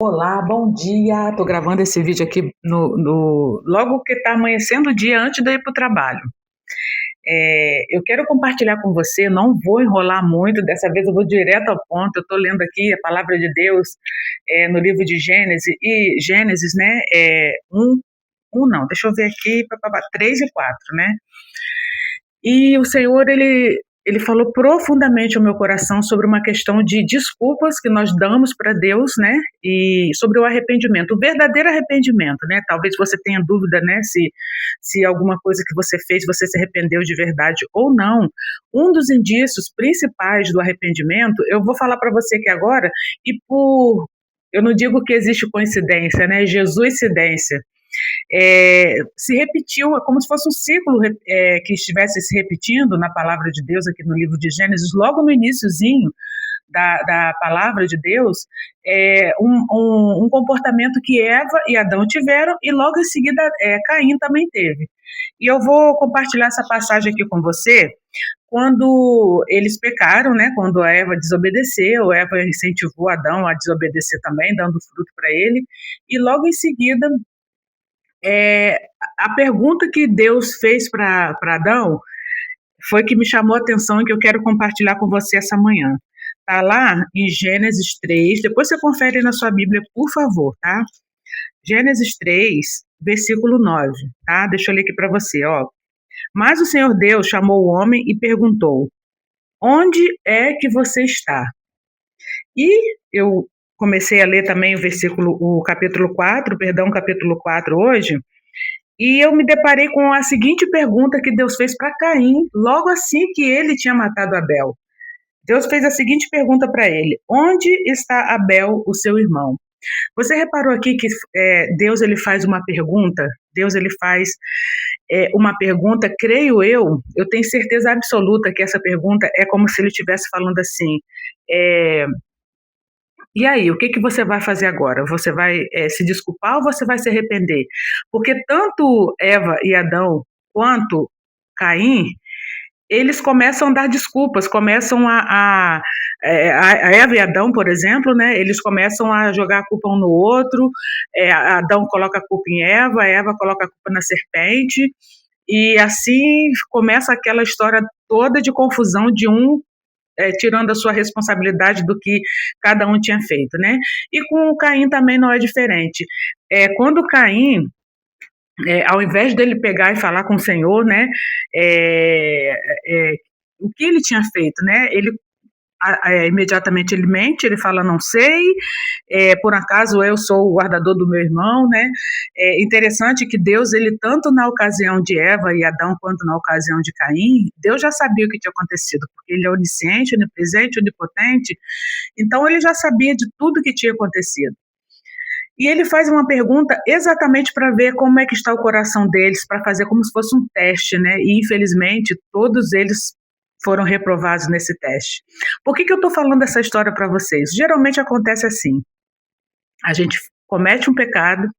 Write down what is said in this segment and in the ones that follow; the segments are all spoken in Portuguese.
Olá, bom dia. Estou gravando esse vídeo aqui logo que está amanhecendo o dia antes de eu ir para o trabalho. Eu quero compartilhar com você, não vou enrolar muito, dessa vez eu vou direto ao ponto. Eu estou lendo aqui a palavra de Deus no livro de Gênesis, e Gênesis, né? Não, deixa eu ver aqui, 3 e 4, né? E o Senhor, ele falou profundamente ao meu coração sobre uma questão de desculpas que nós damos para Deus, né? E sobre o arrependimento, o verdadeiro arrependimento, né? Talvez você tenha dúvida, né? Se alguma coisa que você fez, você se arrependeu de verdade ou não. Um dos indícios principais do arrependimento, eu vou falar para você aqui agora, eu não digo que existe coincidência, né? Jesuscidência. Se repetiu, é como se fosse um ciclo que estivesse se repetindo na palavra de Deus aqui no livro de Gênesis, logo no iniciozinho da palavra de Deus, um comportamento que Eva e Adão tiveram, e logo em seguida Caim também teve. E eu vou compartilhar essa passagem aqui com você. Quando eles pecaram, né, quando a Eva desobedeceu, Eva incentivou Adão a desobedecer também, dando fruto para ele, e logo em seguida a pergunta que Deus fez para Adão foi que me chamou a atenção e que eu quero compartilhar com você essa manhã. Está lá em Gênesis 3, depois você confere na sua Bíblia, por favor, tá? Gênesis 3, versículo 9, tá? Deixa eu ler aqui para você, ó. Mas o Senhor Deus chamou o homem e perguntou: onde é que você está? E eu comecei a ler também o capítulo 4 hoje, e eu me deparei com a seguinte pergunta que Deus fez para Caim, logo assim que ele tinha matado Abel. Deus fez a seguinte pergunta para ele: onde está Abel, o seu irmão? Você reparou aqui que Deus ele faz uma pergunta? Deus ele faz uma pergunta, creio eu tenho certeza absoluta que essa pergunta é como se ele estivesse falando assim: e aí, o que você vai fazer agora? Você vai se desculpar ou você vai se arrepender? Porque tanto Eva e Adão quanto Caim, eles começam a dar desculpas, começam a Eva e Adão, por exemplo, né, eles começam a jogar a culpa um no outro. Adão coloca a culpa em Eva coloca a culpa na serpente, e assim começa aquela história toda de confusão de tirando a sua responsabilidade do que cada um tinha feito, né? E com o Caim também não é diferente. Quando Caim, ao invés dele pegar e falar com o Senhor, né, o que ele tinha feito, né? Ele imediatamente ele mente, ele fala não sei, por acaso eu sou o guardador do meu irmão, né? É interessante que Deus, ele tanto na ocasião de Eva e Adão quanto na ocasião de Caim, Deus já sabia o que tinha acontecido, porque ele é onisciente, onipresente, onipotente, então ele já sabia de tudo que tinha acontecido. E ele faz uma pergunta exatamente para ver como é que está o coração deles, para fazer como se fosse um teste, né? E infelizmente todos eles foram reprovados nesse teste. Por que eu estou falando essa história para vocês? Geralmente acontece assim: a gente comete um pecado,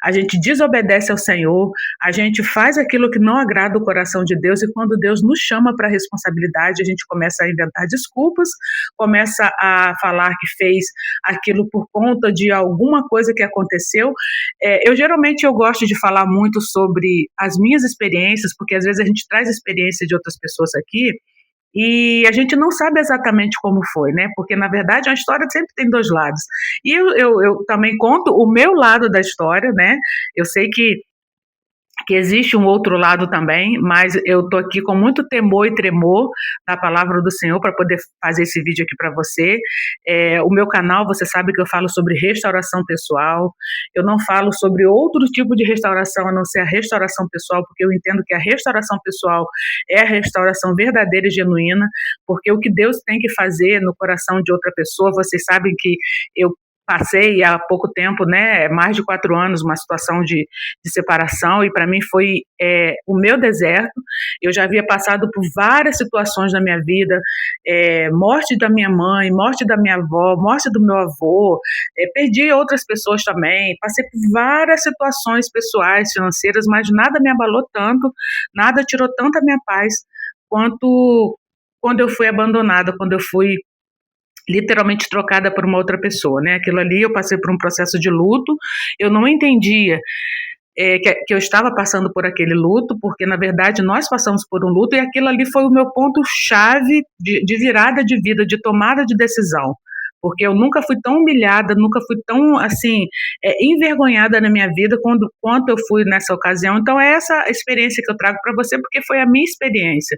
a gente desobedece ao Senhor, a gente faz aquilo que não agrada o coração de Deus, e quando Deus nos chama para a responsabilidade, a gente começa a inventar desculpas, começa a falar que fez aquilo por conta de alguma coisa que aconteceu. Eu gosto de falar muito sobre as minhas experiências, porque às vezes a gente traz experiência de outras pessoas aqui, e a gente não sabe exatamente como foi, né? Porque, na verdade, a história sempre tem dois lados. E eu também conto o meu lado da história, né? Eu sei que existe um outro lado também, mas eu estou aqui com muito temor e tremor da palavra do Senhor para poder fazer esse vídeo aqui para você. O meu canal, você sabe que eu falo sobre restauração pessoal, eu não falo sobre outro tipo de restauração a não ser a restauração pessoal, porque eu entendo que a restauração pessoal é a restauração verdadeira e genuína, porque o que Deus tem que fazer no coração de outra pessoa, vocês sabem que eu passei há pouco tempo, né, mais de 4 anos, uma situação de separação, e para mim foi o meu deserto. Eu já havia passado por várias situações na minha vida, morte da minha mãe, morte da minha avó, morte do meu avô, perdi outras pessoas também, passei por várias situações pessoais, financeiras, mas nada me abalou tanto, nada tirou tanta minha paz, quanto quando eu fui abandonada, quando eu fui literalmente trocada por uma outra pessoa, né? Aquilo ali eu passei por um processo de luto, eu não entendia que eu estava passando por aquele luto, porque na verdade nós passamos por um luto e aquilo ali foi o meu ponto-chave de virada de vida, de tomada de decisão. Porque eu nunca fui tão humilhada, nunca fui tão, assim, envergonhada na minha vida quanto eu fui nessa ocasião. Então, é essa experiência que eu trago para você, porque foi a minha experiência.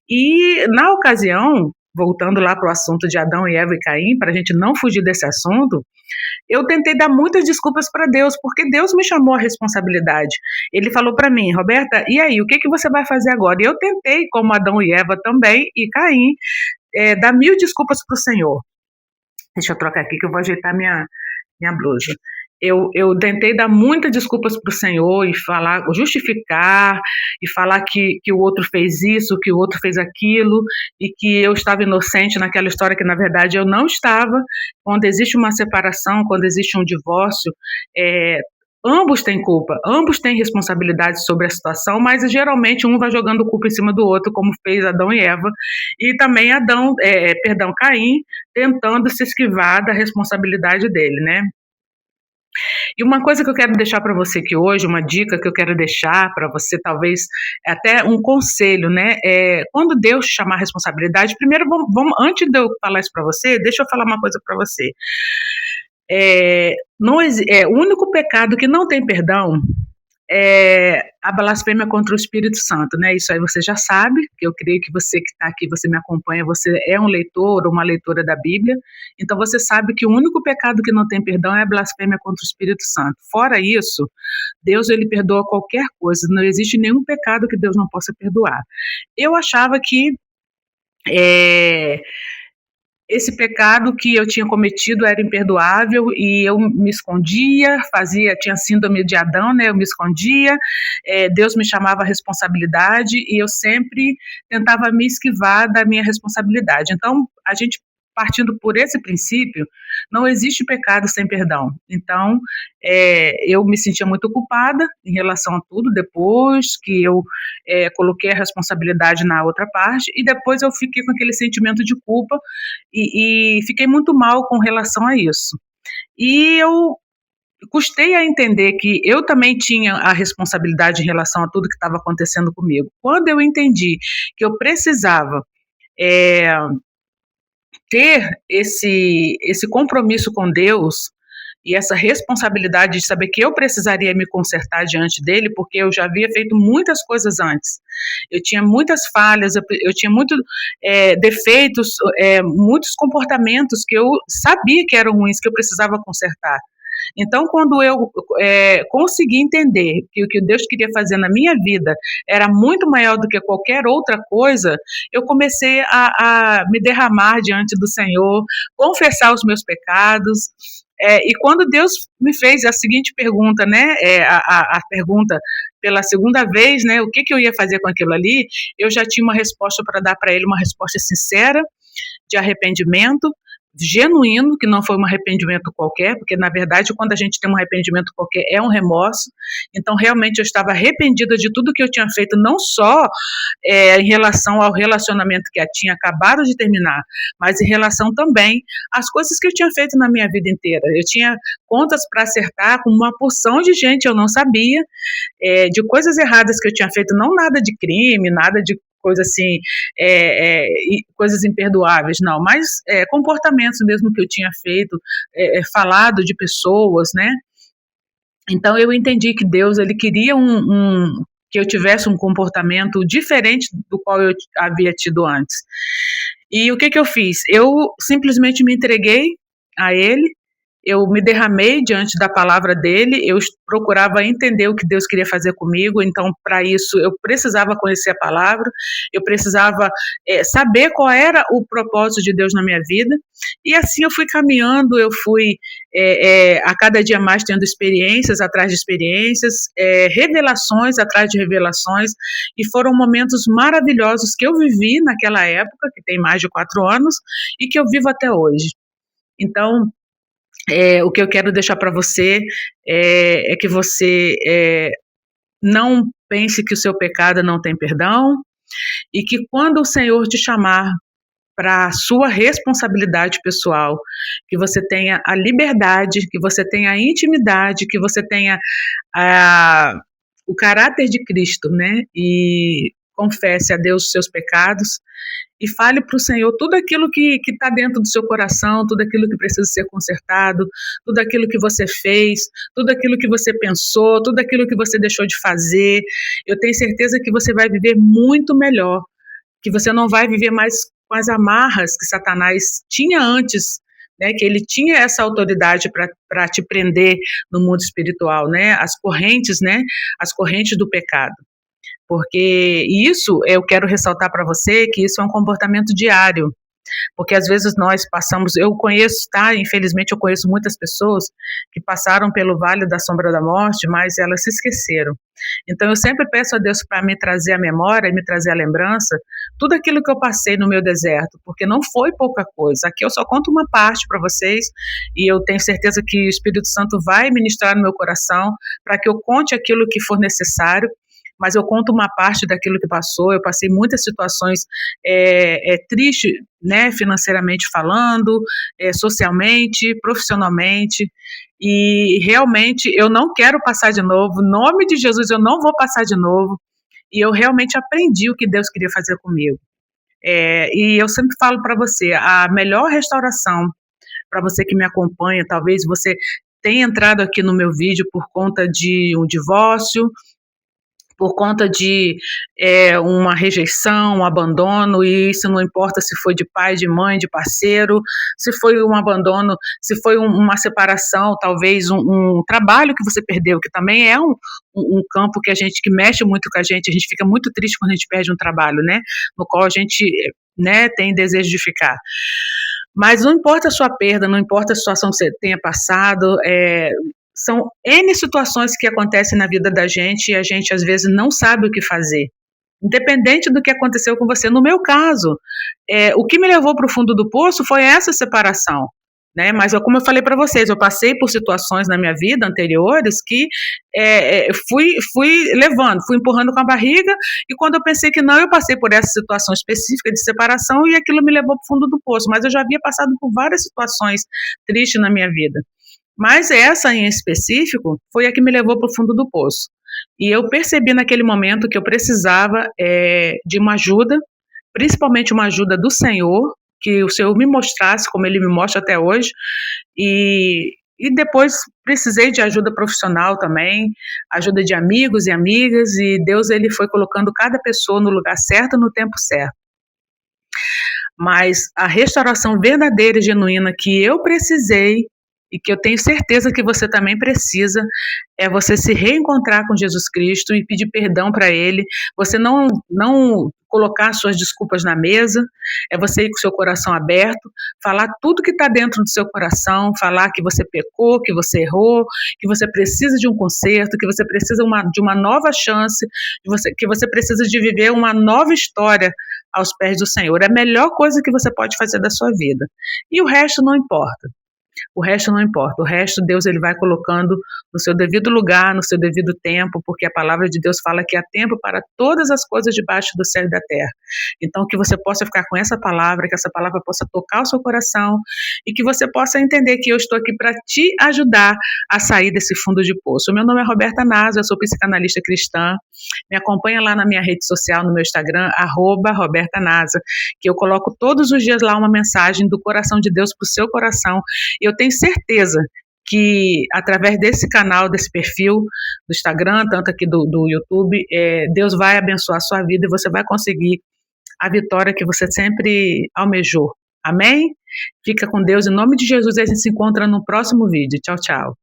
E, na ocasião, voltando lá para o assunto de Adão e Eva e Caim, para a gente não fugir desse assunto, eu tentei dar muitas desculpas para Deus, porque Deus me chamou à responsabilidade. Ele falou para mim, Roberta, e aí, o que você vai fazer agora? E eu tentei, como Adão e Eva também, e Caim, dar mil desculpas para o Senhor. Deixa eu trocar aqui que eu vou ajeitar minha blusa. Eu tentei dar muitas desculpas para o Senhor e falar, justificar, e falar que o outro fez isso, que o outro fez aquilo, e que eu estava inocente naquela história que, na verdade, eu não estava. Quando existe uma separação, quando existe um divórcio, ambos têm culpa, ambos têm responsabilidade sobre a situação, mas geralmente um vai jogando culpa em cima do outro, como fez Adão e Eva, e também Caim, tentando se esquivar da responsabilidade dele, né? E uma coisa que eu quero deixar para você aqui hoje, uma dica que eu quero deixar para você, talvez até um conselho, né? Quando Deus te chamar a responsabilidade, primeiro, antes de eu falar isso para você, deixa eu falar uma coisa para você. O único pecado que não tem perdão é a blasfêmia contra o Espírito Santo, né? Isso aí você já sabe, que eu creio que você que está aqui, você me acompanha, você é um leitor ou uma leitora da Bíblia, então você sabe que o único pecado que não tem perdão é a blasfêmia contra o Espírito Santo. Fora isso, Deus, ele perdoa qualquer coisa, não existe nenhum pecado que Deus não possa perdoar. Eu achava que esse pecado que eu tinha cometido era imperdoável e eu me escondia, tinha síndrome de Adão, né? Eu me escondia, Deus me chamava a responsabilidade e eu sempre tentava me esquivar da minha responsabilidade. Então, a gente partindo por esse princípio, não existe pecado sem perdão. Então, eu me sentia muito culpada em relação a tudo, depois que eu coloquei a responsabilidade na outra parte, e depois eu fiquei com aquele sentimento de culpa, e fiquei muito mal com relação a isso. E eu custei a entender que eu também tinha a responsabilidade em relação a tudo que estava acontecendo comigo. Quando eu entendi que eu precisava ter esse compromisso com Deus e essa responsabilidade de saber que eu precisaria me consertar diante dele, porque eu já havia feito muitas coisas antes. Eu tinha muitas falhas, eu tinha muitos defeitos, muitos comportamentos que eu sabia que eram ruins, que eu precisava consertar. Então, quando eu consegui entender que o que Deus queria fazer na minha vida era muito maior do que qualquer outra coisa, eu comecei a me derramar diante do Senhor, confessar os meus pecados. E quando Deus me fez a seguinte pergunta, né, a pergunta pela segunda vez, né, o que eu ia fazer com aquilo ali, eu já tinha uma resposta para dar para ele, uma resposta sincera, de arrependimento, genuíno, que não foi um arrependimento qualquer, porque na verdade quando a gente tem um arrependimento qualquer é um remorso. Então realmente eu estava arrependida de tudo que eu tinha feito, não só em relação ao relacionamento que eu tinha acabado de terminar, mas em relação também às coisas que eu tinha feito na minha vida inteira. Eu tinha contas para acertar com uma porção de gente, eu não sabia, de coisas erradas que eu tinha feito, não nada de crime, nada de coisa assim, coisas imperdoáveis, não, mas comportamentos mesmo que eu tinha feito, falado de pessoas, né? Então eu entendi que Deus, ele queria que eu tivesse um comportamento diferente do qual eu havia tido antes. E o que eu fiz? Eu simplesmente me entreguei a ele, eu me derramei diante da palavra dele, eu procurava entender o que Deus queria fazer comigo, então para isso eu precisava conhecer a palavra, eu precisava saber qual era o propósito de Deus na minha vida, e assim eu fui caminhando, eu fui a cada dia mais tendo experiências atrás de experiências, revelações atrás de revelações, e foram momentos maravilhosos que eu vivi naquela época, que tem mais de 4 anos, e que eu vivo até hoje. Então, o que eu quero deixar para você é que você não pense que o seu pecado não tem perdão, e que quando o Senhor te chamar para a sua responsabilidade pessoal, que você tenha a liberdade, que você tenha a intimidade, que você tenha o caráter de Cristo, né? E confesse a Deus os seus pecados e fale para o Senhor tudo aquilo que está dentro do seu coração, tudo aquilo que precisa ser consertado, tudo aquilo que você fez, tudo aquilo que você pensou, tudo aquilo que você deixou de fazer. Eu tenho certeza que você vai viver muito melhor, que você não vai viver mais com as amarras que Satanás tinha antes, né, que ele tinha essa autoridade para te prender no mundo espiritual, né, as correntes do pecado. Porque isso, eu quero ressaltar para você que isso é um comportamento diário, porque às vezes nós passamos, eu conheço, tá? Infelizmente eu conheço muitas pessoas que passaram pelo vale da sombra da morte, mas elas se esqueceram. Então eu sempre peço a Deus para me trazer a memória, me trazer a lembrança, tudo aquilo que eu passei no meu deserto, porque não foi pouca coisa. Aqui eu só conto uma parte para vocês e eu tenho certeza que o Espírito Santo vai ministrar no meu coração para que eu conte aquilo que for necessário, mas eu conto uma parte daquilo que passou. Eu passei muitas situações tristes, né, financeiramente falando, socialmente, profissionalmente, e realmente eu não quero passar de novo. Em nome de Jesus, eu não vou passar de novo. E eu realmente aprendi o que Deus queria fazer comigo. E eu sempre falo para você, a melhor restauração para você que me acompanha, talvez você tenha entrado aqui no meu vídeo por conta de um divórcio, por conta de uma rejeição, um abandono, e isso não importa se foi de pai, de mãe, de parceiro, se foi um abandono, se foi uma separação, talvez um trabalho que você perdeu, que também é um campo que mexe muito com a gente fica muito triste quando a gente perde um trabalho, né, no qual a gente, né, tem desejo de ficar. Mas não importa a sua perda, não importa a situação que você tenha passado, são N situações que acontecem na vida da gente e a gente às vezes não sabe o que fazer. Independente do que aconteceu com você. No meu caso, o que me levou para o fundo do poço foi essa separação, né? Mas como eu falei para vocês, eu passei por situações na minha vida anteriores que fui levando, fui empurrando com a barriga, e quando eu pensei que não, eu passei por essa situação específica de separação e aquilo me levou para o fundo do poço. Mas eu já havia passado por várias situações tristes na minha vida. Mas essa em específico foi a que me levou para o fundo do poço. E eu percebi naquele momento que eu precisava de uma ajuda, principalmente uma ajuda do Senhor, que o Senhor me mostrasse, como Ele me mostra até hoje, e depois precisei de ajuda profissional também, ajuda de amigos e amigas, e Deus ele foi colocando cada pessoa no lugar certo, no tempo certo. Mas a restauração verdadeira e genuína que eu precisei, e que eu tenho certeza que você também precisa, é você se reencontrar com Jesus Cristo e pedir perdão para Ele, você não colocar suas desculpas na mesa, é você ir com o seu coração aberto, falar tudo que está dentro do seu coração, falar que você pecou, que você errou, que você precisa de um conserto, que você precisa de uma nova chance, que você precisa de viver uma nova história aos pés do Senhor. É a melhor coisa que você pode fazer da sua vida. E o resto não importa. O resto não importa, o resto Deus ele vai colocando no seu devido lugar, no seu devido tempo, porque a palavra de Deus fala que há tempo para todas as coisas debaixo do céu e da terra. Então que você possa ficar com essa palavra, que essa palavra possa tocar o seu coração e que você possa entender que eu estou aqui para te ajudar a sair desse fundo de poço. O meu nome é Roberta Nasa, eu sou psicanalista cristã, me acompanha lá na minha rede social, no meu Instagram, @RobertaNasa, que eu coloco todos os dias lá uma mensagem do coração de Deus para o seu coração. Eu tenho certeza que através desse canal, desse perfil do Instagram, tanto aqui do YouTube, Deus vai abençoar a sua vida e você vai conseguir a vitória que você sempre almejou. Amém? Fica com Deus, em nome de Jesus, e a gente se encontra no próximo vídeo. Tchau, tchau.